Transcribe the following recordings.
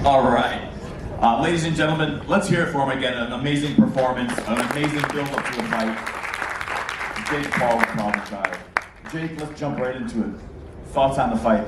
All right. Ladies and gentlemen, let's hear it for him again. An amazing performance, an amazing build-up to the fight. Jake Paul, the problem child. Jake, let's jump right into it. Thoughts on the fight?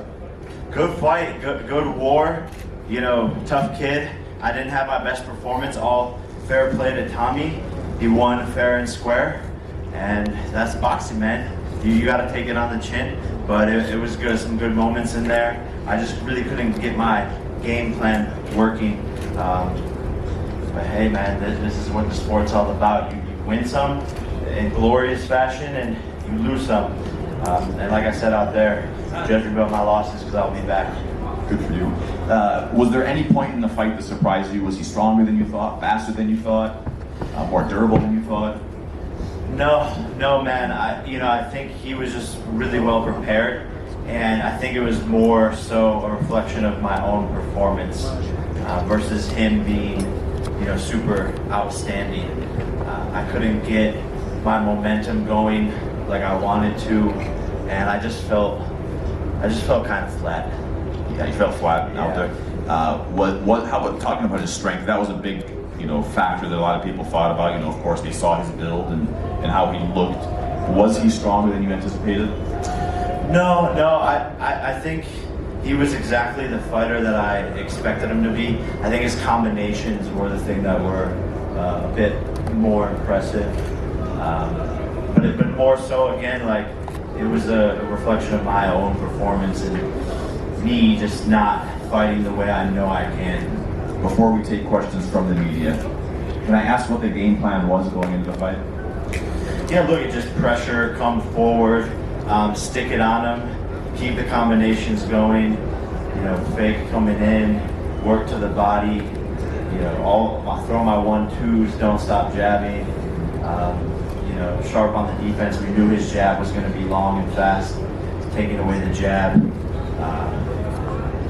Good fight, good war. You know, tough kid. I didn't have my best performance. All fair play to Tommy. He won fair and square. And that's boxing, man. You got to take it on the chin. But it was good, some good moments in there. I just really couldn't get my game plan working. But hey, man, this is what the sport's all about. You win some in glorious fashion, and you lose some. And like I said out there, judge me about my losses because I'll be back. Good for you. Was there any point in the fight that surprised you? Was he stronger than you thought, faster than you thought, more durable than you thought? No, man. I think he was just really well prepared, and I think it was more so a reflection of my own performance versus him being, super outstanding. I couldn't get my momentum going like I wanted to, and I just felt kind of flat. Yeah, you felt flat out there. How about talking about his strength? That was a big, factor that a lot of people thought about. Of course, they saw his build and how he looked. Was he stronger than you anticipated? No, I think he was exactly the fighter that I expected him to be. I think his combinations were the thing that were a bit more impressive. But more so, again, like, it was a reflection of my own performance and me just not fighting the way I know I can. Before we take questions from the media, can I ask what the game plan was going into the fight? Yeah, look, it's just pressure, come forward, stick it on him, keep the combinations going, fake coming in, work to the body, I'll throw my 1-2s, don't stop jabbing, sharp on the defense. We knew his jab was going to be long and fast, taking away the jab,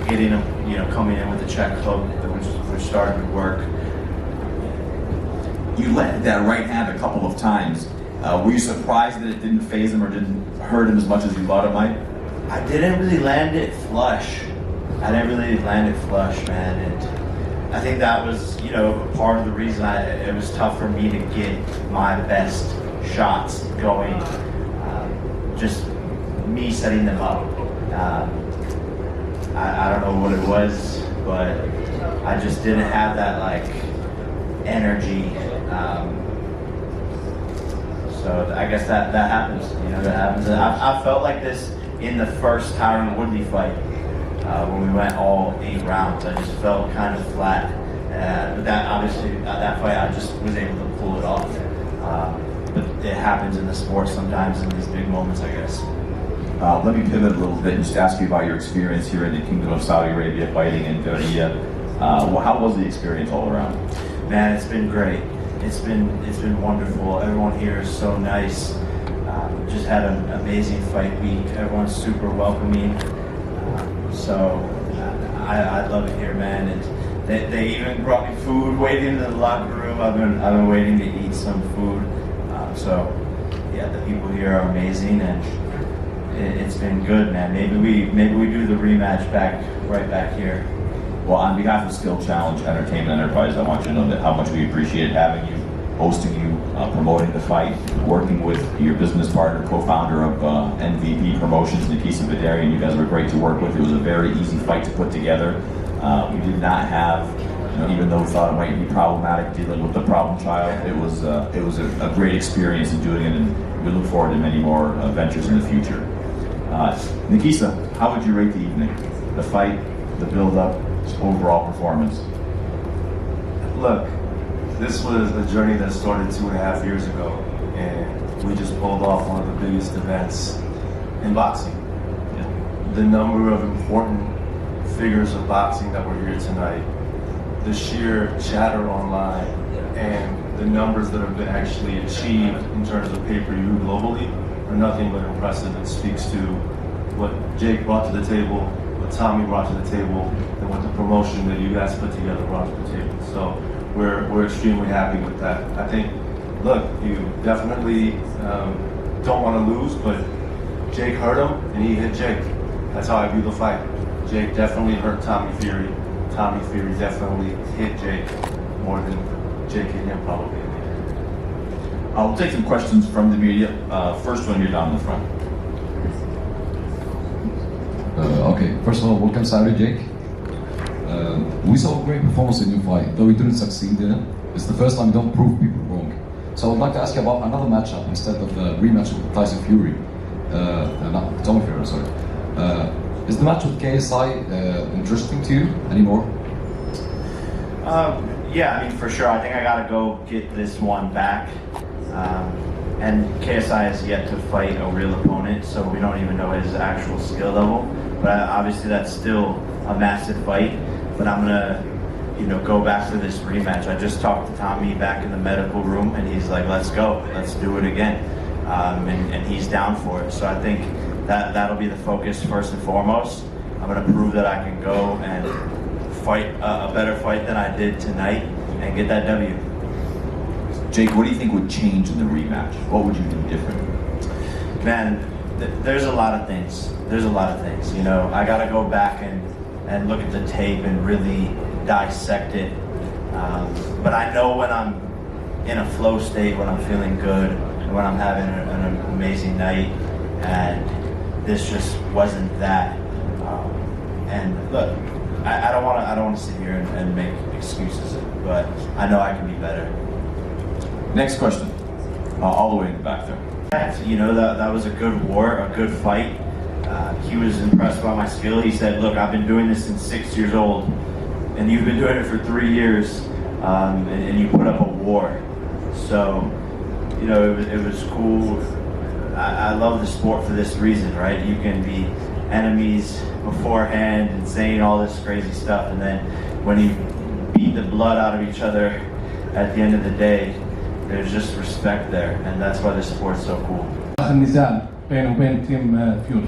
getting him, coming in with the check hook, which started to work. You landed that right hand a couple of times. Were you surprised that it didn't phase him or didn't hurt him as much as you thought it might? I didn't really land it flush. Man, and I think that was, part of the reason it was tough for me to get my best shots going. Just me setting them up. I don't know what it was, but I just didn't have that energy. So I guess that happens. That happens. I felt like this in the first Tyron Woodley fight when we went all 8 rounds. I just felt kind of flat. But that obviously that fight I just was able to pull it off. But it happens in the sport sometimes in these big moments, I guess. Let me pivot a little bit and just ask you about your experience here in the Kingdom of Saudi Arabia fighting in Diriyah. How was the experience all around? Man, it's been great. It's been wonderful. Everyone here is so nice. Just had an amazing fight week. Everyone's super welcoming. So I love it here, man. And they even brought me food waiting in the locker room. I've been waiting to eat some food. So yeah, the people here are amazing, and it's been good, man. Maybe we do the rematch right back here. Well, on behalf of Skill Challenge Entertainment Enterprise, I want you to know that how much we appreciate having you, hosting you, promoting the fight, working with your business partner, co-founder of MVP Promotions, Nikisa Vidarian. You guys were great to work with. It was a very easy fight to put together. We did not have, even though we thought it might be problematic dealing with the problem child, it was a great experience in doing it, and we look forward to many more ventures in the future. Nikisa, how would you rate the evening? The fight, the build-up, overall performance? Look, this was a journey that started 2.5 years ago, and we just pulled off one of the biggest events in boxing. The number of important figures of boxing that were here tonight, the sheer chatter online, and the numbers that have been actually achieved in terms of pay-per-view globally are nothing but impressive. It speaks to what Jake brought to the table, what Tommy brought to the table, and what the promotion that you guys put together brought to the table. So we're extremely happy with that. I think, look, you definitely don't want to lose, but Jake hurt him and he hit Jake. That's how I view the fight. Jake definitely hurt Tommy Fury. Tommy Fury definitely hit Jake more than Jake hit him probably. I'll take some questions from the media. First one here down in the front. Okay, first of all, welcome Saturday, Jake. We saw a great performance in your fight, though you didn't succeed in it. It's the first time you don't prove people wrong. So I'd like to ask you about another matchup instead of the rematch with Tyson Fury. Not Tommy Fury, sorry. Is the match with KSI interesting to you anymore? Yeah, I mean, for sure. I think I gotta go get this one back. And KSI has yet to fight a real opponent, so we don't even know his actual skill level. But obviously, that's still a massive fight. But I'm gonna, go back for this rematch. I just talked to Tommy back in the medical room, and he's like, "Let's go, let's do it again," and he's down for it. So I think that'll be the focus first and foremost. I'm gonna prove that I can go and fight a better fight than I did tonight and get that W. Jake, what do you think would change in the rematch? What would you do different? Man, there's a lot of things. There's a lot of things. I gotta go back and look at the tape and really dissect it. But I know when I'm in a flow state, when I'm feeling good, and when I'm having an amazing night, and this just wasn't that. And look, I don't want to sit here and make excuses, but I know I can be better. Next question. All the way in the back there. That was a good war, a good fight. He was impressed by my skill. He said, "Look, I've been doing this since 6 years old, and you've been doing it for 3 years, and you put up a war." So, it was cool. I love the sport for this reason, right? You can be enemies beforehand and saying all this crazy stuff, and then when you beat the blood out of each other at the end of the day, there's just respect there, and that's why this sport's so cool. النزال بينه وبين تيم فيوري.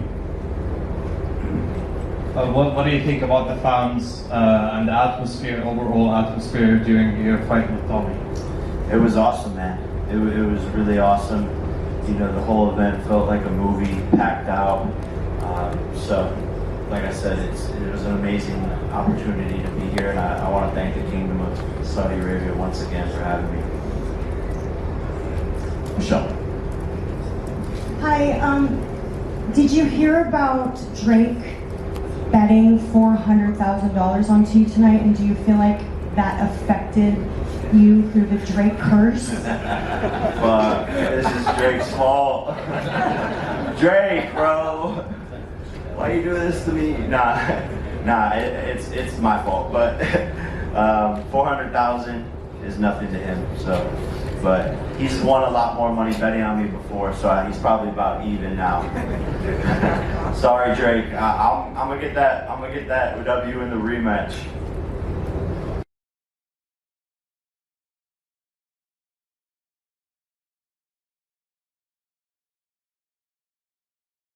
What do you think about the fans and the atmosphere, overall atmosphere during your fight with Tommy? It was awesome, man. It was really awesome. The whole event felt like a movie, packed out. So, like I said, it was an amazing opportunity to be here, and I want to thank the Kingdom of Saudi Arabia once again for having me. Michelle. Hi, did you hear about Drake betting $400,000 onto you tonight, and do you feel like that affected you through the Drake curse? Fuck, this is Drake's fault. Drake, bro. Why you doing this to me? Nah, it's my fault. But 400,000 is nothing to him. So, but he's won a lot more money betting on me before, so he's probably about even now. Sorry, Drake. I'm gonna get that W in the rematch.